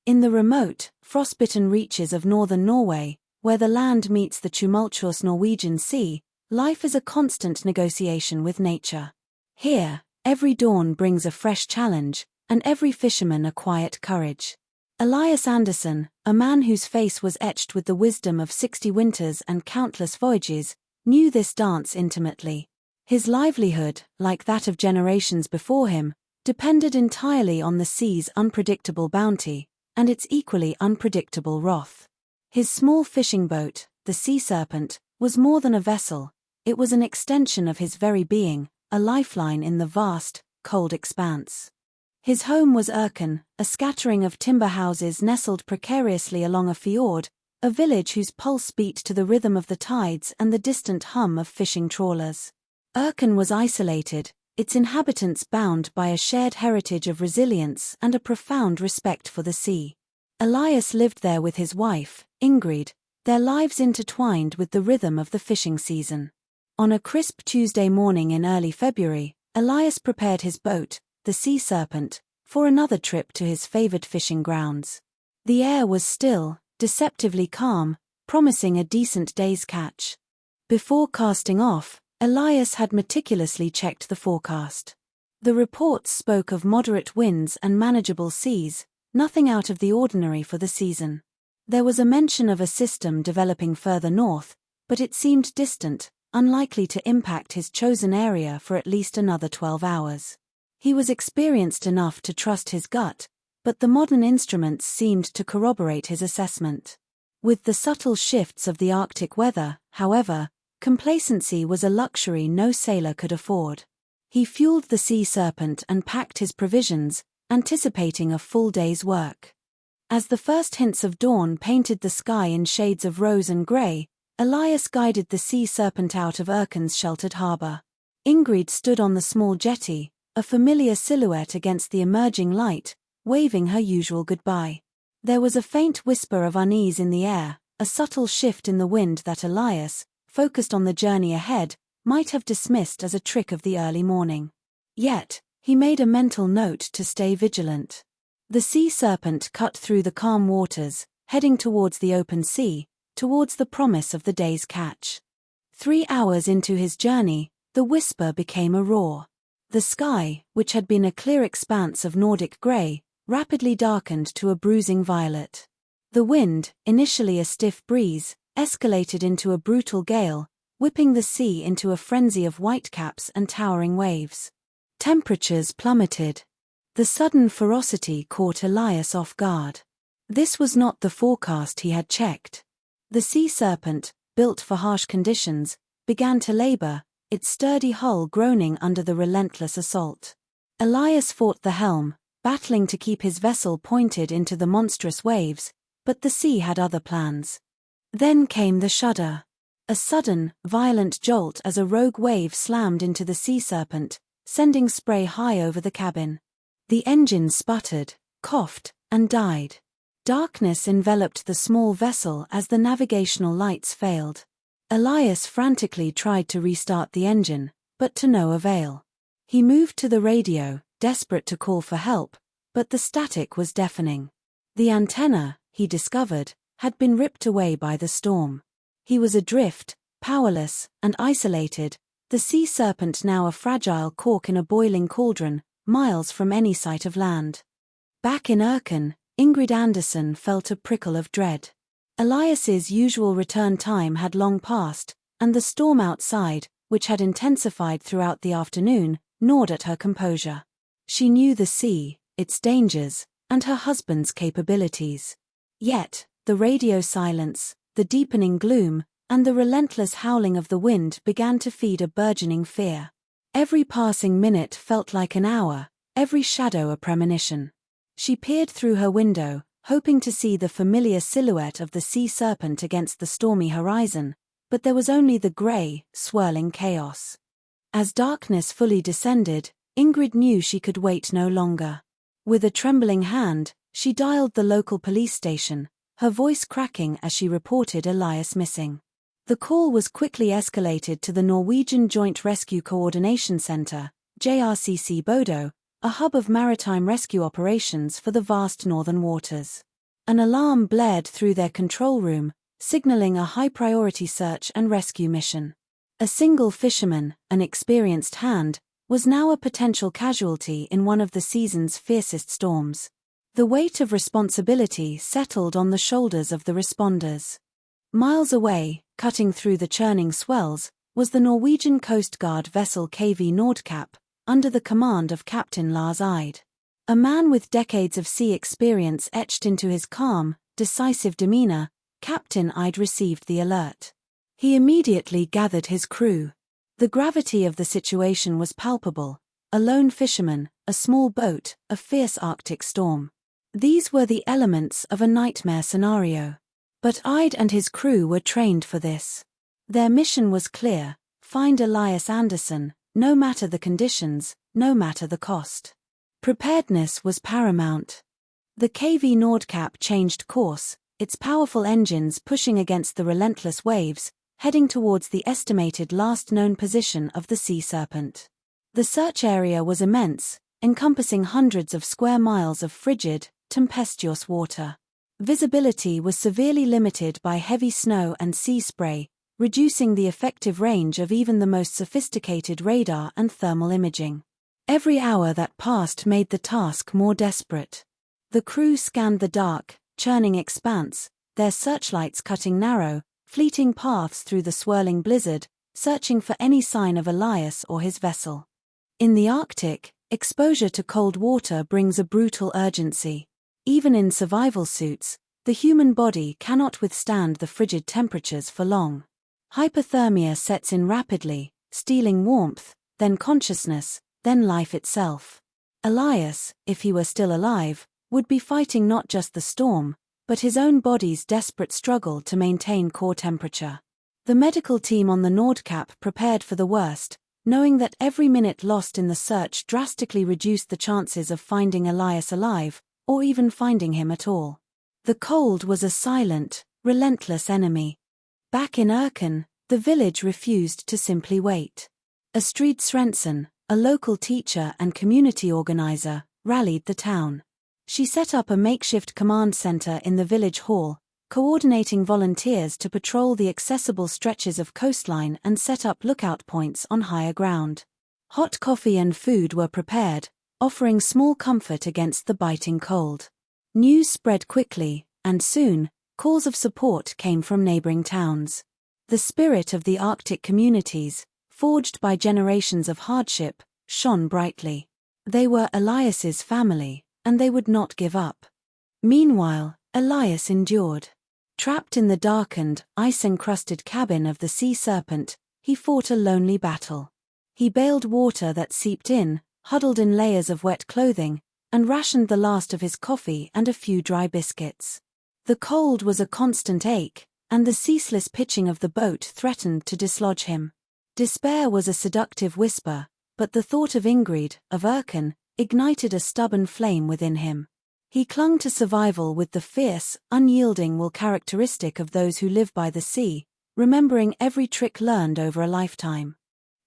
In the remote, frostbitten reaches of northern Norway, where the land meets the tumultuous Norwegian Sea, life is a constant negotiation with nature. Here, every dawn brings a fresh challenge, and every fisherman a quiet courage. Elias Andersen, a man whose face was etched with the wisdom of 60 winters and countless voyages, knew this dance intimately. His livelihood, like that of generations before him, depended entirely on the sea's unpredictable bounty, and its equally unpredictable wrath. His small fishing boat, the Sea Serpent, was more than a vessel, it was an extension of his very being, a lifeline in the vast, cold expanse. His home was Urken, a scattering of timber houses nestled precariously along a fjord, a village whose pulse beat to the rhythm of the tides and the distant hum of fishing trawlers. Urken was isolated, its inhabitants bound by a shared heritage of resilience and a profound respect for the sea. Elias lived there with his wife, Ingrid, their lives intertwined with the rhythm of the fishing season. On a crisp Tuesday morning in early February, Elias prepared his boat, the Sea Serpent, for another trip to his favored fishing grounds. The air was still, deceptively calm, promising a decent day's catch. Before casting off, Elias had meticulously checked the forecast. The reports spoke of moderate winds and manageable seas, nothing out of the ordinary for the season. There was a mention of a system developing further north, but it seemed distant, unlikely to impact his chosen area for at least another 12 hours. He was experienced enough to trust his gut, but the modern instruments seemed to corroborate his assessment. With the subtle shifts of the Arctic weather, however, complacency was a luxury no sailor could afford. He fueled the Sea Serpent and packed his provisions, anticipating a full day's work. As the first hints of dawn painted the sky in shades of rose and grey, Elias guided the Sea Serpent out of Urken's sheltered harbour. Ingrid stood on the small jetty, a familiar silhouette against the emerging light, waving her usual goodbye. There was a faint whisper of unease in the air, a subtle shift in the wind that Elias, focused on the journey ahead, might have dismissed as a trick of the early morning. Yet, he made a mental note to stay vigilant. The Sea Serpent cut through the calm waters, heading towards the open sea, towards the promise of the day's catch. 3 hours into his journey, the whisper became a roar. The sky, which had been a clear expanse of Nordic grey, rapidly darkened to a bruising violet. The wind, initially a stiff breeze, escalated into a brutal gale, whipping the sea into a frenzy of whitecaps and towering waves. Temperatures plummeted. The sudden ferocity caught Elias off guard. This was not the forecast he had checked. The Sea Serpent, built for harsh conditions, began to labor, its sturdy hull groaning under the relentless assault. Elias fought the helm, battling to keep his vessel pointed into the monstrous waves, but the sea had other plans. Then came the shudder. A sudden, violent jolt as a rogue wave slammed into the Sea Serpent, sending spray high over the cabin. The engine sputtered, coughed, and died. Darkness enveloped the small vessel as the navigational lights failed. Elias frantically tried to restart the engine, but to no avail. He moved to the radio, desperate to call for help, but the static was deafening. The antenna, he discovered, had been ripped away by the storm. He was adrift, powerless, and isolated, the Sea Serpent now a fragile cork in a boiling cauldron, miles from any sight of land. Back in Urken, Ingrid Andersen felt a prickle of dread. Elias's usual return time had long passed, and the storm outside, which had intensified throughout the afternoon, gnawed at her composure. She knew the sea, its dangers, and her husband's capabilities. Yet, the radio silence, the deepening gloom, and the relentless howling of the wind began to feed a burgeoning fear. Every passing minute felt like an hour, every shadow a premonition. She peered through her window, hoping to see the familiar silhouette of the Sea Serpent against the stormy horizon, but there was only the grey, swirling chaos. As darkness fully descended, Ingrid knew she could wait no longer. With a trembling hand, she dialed the local police station, her voice cracking as she reported Elias missing. The call was quickly escalated to the Norwegian Joint Rescue Coordination Centre, JRCC Bodo, a hub of maritime rescue operations for the vast northern waters. An alarm blared through their control room, signaling a high-priority search and rescue mission. A single fisherman, an experienced hand, was now a potential casualty in one of the season's fiercest storms. The weight of responsibility settled on the shoulders of the responders. Miles away, cutting through the churning swells, was the Norwegian Coast Guard vessel KV Nordkapp, under the command of Captain Lars Eide. A man with decades of sea experience etched into his calm, decisive demeanor, Captain Eide received the alert. He immediately gathered his crew. The gravity of the situation was palpable: a lone fisherman, a small boat, a fierce Arctic storm. These were the elements of a nightmare scenario. But Eide and his crew were trained for this. Their mission was clear: find Elias Andersen, no matter the conditions, no matter the cost. Preparedness was paramount. The KV Nordkapp changed course, its powerful engines pushing against the relentless waves, heading towards the estimated last known position of the sea serpent. The search area was immense, encompassing hundreds of square miles of frigid, tempestuous water. Visibility was severely limited by heavy snow and sea spray, reducing the effective range of even the most sophisticated radar and thermal imaging. Every hour that passed made the task more desperate. The crew scanned the dark, churning expanse, their searchlights cutting narrow, fleeting paths through the swirling blizzard, searching for any sign of Elias or his vessel. In the Arctic, exposure to cold water brings a brutal urgency. Even in survival suits, the human body cannot withstand the frigid temperatures for long. Hypothermia sets in rapidly, stealing warmth, then consciousness, then life itself. Elias, if he were still alive, would be fighting not just the storm, but his own body's desperate struggle to maintain core temperature. The medical team on the Nordkapp prepared for the worst, knowing that every minute lost in the search drastically reduced the chances of finding Elias alive, or even finding him at all. The cold was a silent, relentless enemy. Back in Urken, the village refused to simply wait. Astrid Svensson, a local teacher and community organizer, rallied the town. She set up a makeshift command center in the village hall, coordinating volunteers to patrol the accessible stretches of coastline and set up lookout points on higher ground. Hot coffee and food were prepared, offering small comfort against the biting cold. News spread quickly, and soon, calls of support came from neighboring towns. The spirit of the Arctic communities, forged by generations of hardship, shone brightly. They were Elias's family, and they would not give up. Meanwhile, Elias endured. Trapped in the darkened, ice-encrusted cabin of the sea serpent, he fought a lonely battle. He bailed water that seeped in, huddled in layers of wet clothing, and rationed the last of his coffee and a few dry biscuits. The cold was a constant ache, and the ceaseless pitching of the boat threatened to dislodge him. Despair was a seductive whisper, but the thought of Ingrid, of Urken, ignited a stubborn flame within him. He clung to survival with the fierce, unyielding will characteristic of those who live by the sea, remembering every trick learned over a lifetime.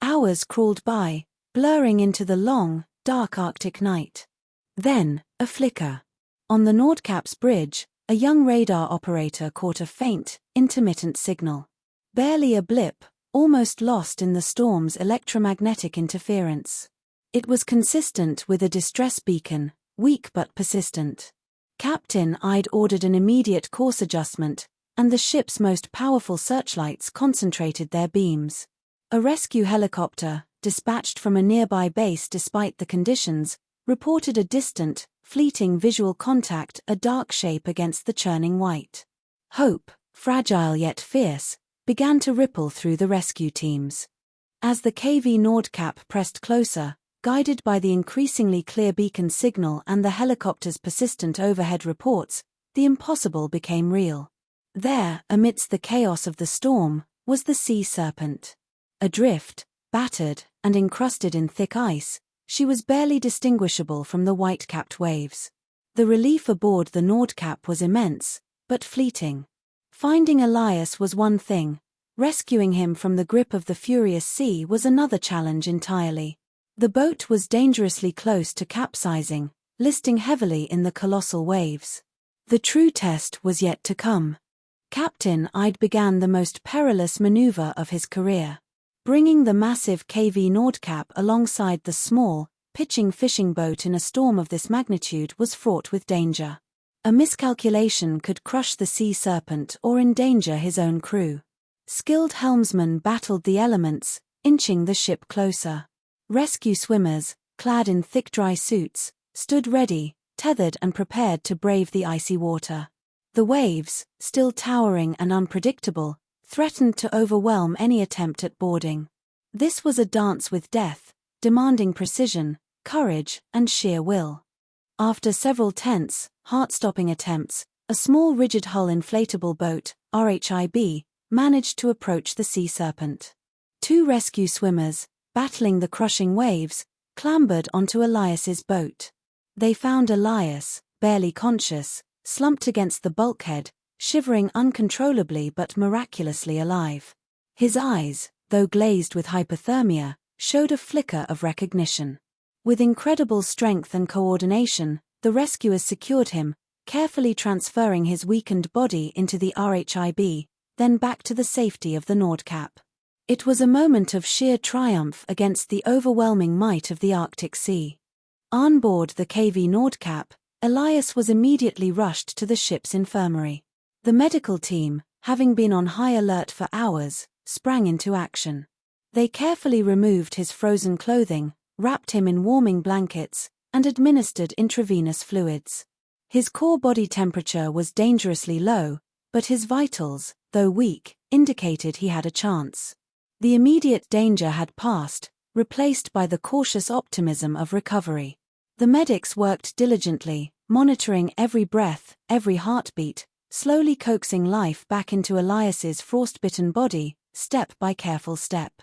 Hours crawled by, blurring into the long, dark Arctic night. Then, a flicker. On the Nordkapp's bridge, a young radar operator caught a faint, intermittent signal. Barely a blip, almost lost in the storm's electromagnetic interference. It was consistent with a distress beacon, weak but persistent. Captain Eide ordered an immediate course adjustment, and the ship's most powerful searchlights concentrated their beams. A rescue helicopter, dispatched from a nearby base despite the conditions, reported a distant, fleeting visual contact, a dark shape against the churning white. Hope, fragile yet fierce, began to ripple through the rescue teams. As the KV Nordkapp pressed closer, guided by the increasingly clear beacon signal and the helicopter's persistent overhead reports, the impossible became real. There, amidst the chaos of the storm, was the sea serpent. Adrift, battered, and encrusted in thick ice, she was barely distinguishable from the white-capped waves. The relief aboard the Nordkapp was immense, but fleeting. Finding Elias was one thing, rescuing him from the grip of the furious sea was another challenge entirely. The boat was dangerously close to capsizing, listing heavily in the colossal waves. The true test was yet to come. Captain Ide began the most perilous maneuver of his career. Bringing the massive KV Nordkapp alongside the small, pitching fishing boat in a storm of this magnitude was fraught with danger. A miscalculation could crush the sea serpent or endanger his own crew. Skilled helmsmen battled the elements, inching the ship closer. Rescue swimmers, clad in thick dry suits, stood ready, tethered and prepared to brave the icy water. The waves, still towering and unpredictable, threatened to overwhelm any attempt at boarding. This was a dance with death, demanding precision, courage, and sheer will. After several tense, heart-stopping attempts, a small rigid-hull inflatable boat, RHIB, managed to approach the sea serpent. Two rescue swimmers, battling the crushing waves, clambered onto Elias's boat. They found Elias, barely conscious, slumped against the bulkhead, shivering uncontrollably but miraculously alive. His eyes, though glazed with hypothermia, showed a flicker of recognition. With incredible strength and coordination, the rescuers secured him, carefully transferring his weakened body into the RHIB, then back to the safety of the Nordkapp. It was a moment of sheer triumph against the overwhelming might of the Arctic Sea. On board the KV Nordkapp, Elias was immediately rushed to the ship's infirmary. The medical team, having been on high alert for hours, sprang into action. They carefully removed his frozen clothing, wrapped him in warming blankets, and administered intravenous fluids. His core body temperature was dangerously low, but his vitals, though weak, indicated he had a chance. The immediate danger had passed, replaced by the cautious optimism of recovery. The medics worked diligently, monitoring every breath, every heartbeat, slowly coaxing life back into Elias's frostbitten body, step by careful step.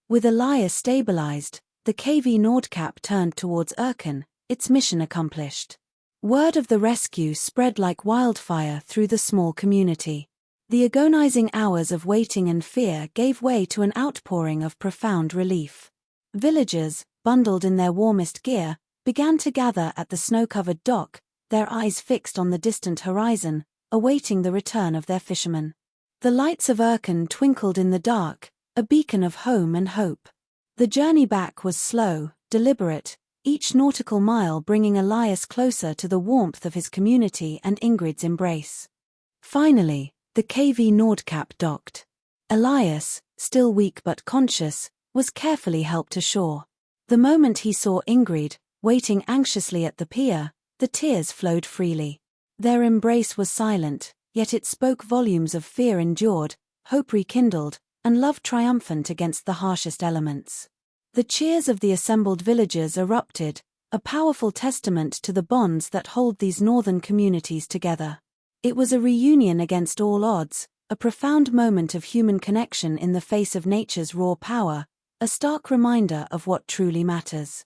With Elias stabilized, the KV Nordkapp turned towards Urken, its mission accomplished. Word of the rescue spread like wildfire through the small community. The agonizing hours of waiting and fear gave way to an outpouring of profound relief. Villagers, bundled in their warmest gear, began to gather at the snow-covered dock, their eyes fixed on the distant horizon, awaiting the return of their fisherman. The lights of Urken twinkled in the dark, a beacon of home and hope. The journey back was slow, deliberate, each nautical mile bringing Elias closer to the warmth of his community and Ingrid's embrace. Finally, the KV Nordkapp docked. Elias, still weak but conscious, was carefully helped ashore. The moment he saw Ingrid, waiting anxiously at the pier, the tears flowed freely. Their embrace was silent, yet it spoke volumes of fear endured, hope rekindled, and love triumphant against the harshest elements. The cheers of the assembled villagers erupted, a powerful testament to the bonds that hold these northern communities together. It was a reunion against all odds, a profound moment of human connection in the face of nature's raw power, a stark reminder of what truly matters.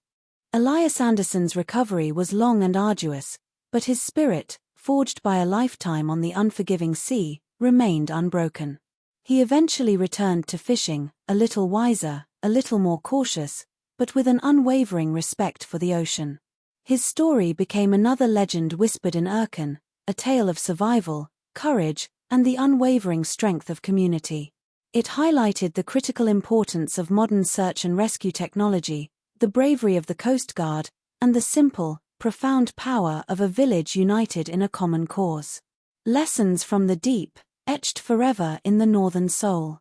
Elias Andersen's recovery was long and arduous, but his spirit, forged by a lifetime on the unforgiving sea, remained unbroken. He eventually returned to fishing, a little wiser, a little more cautious, but with an unwavering respect for the ocean. His story became another legend whispered in Urken, a tale of survival, courage, and the unwavering strength of community. It highlighted the critical importance of modern search and rescue technology, the bravery of the Coast Guard, and the simple, profound power of a village united in a common cause. Lessons from the deep, etched forever in the northern soul.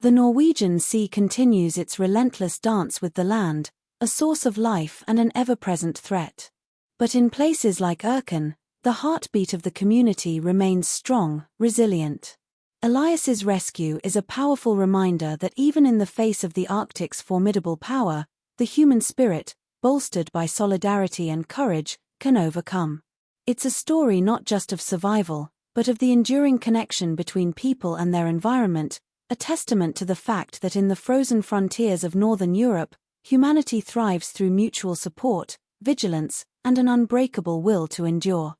The Norwegian Sea continues its relentless dance with the land, a source of life and an ever-present threat. But in places like Urken, the heartbeat of the community remains strong, resilient. Elias's rescue is a powerful reminder that even in the face of the Arctic's formidable power, the human spirit, bolstered by solidarity and courage, can overcome. It's a story not just of survival, but of the enduring connection between people and their environment, a testament to the fact that in the frozen frontiers of northern Europe, humanity thrives through mutual support, vigilance, and an unbreakable will to endure.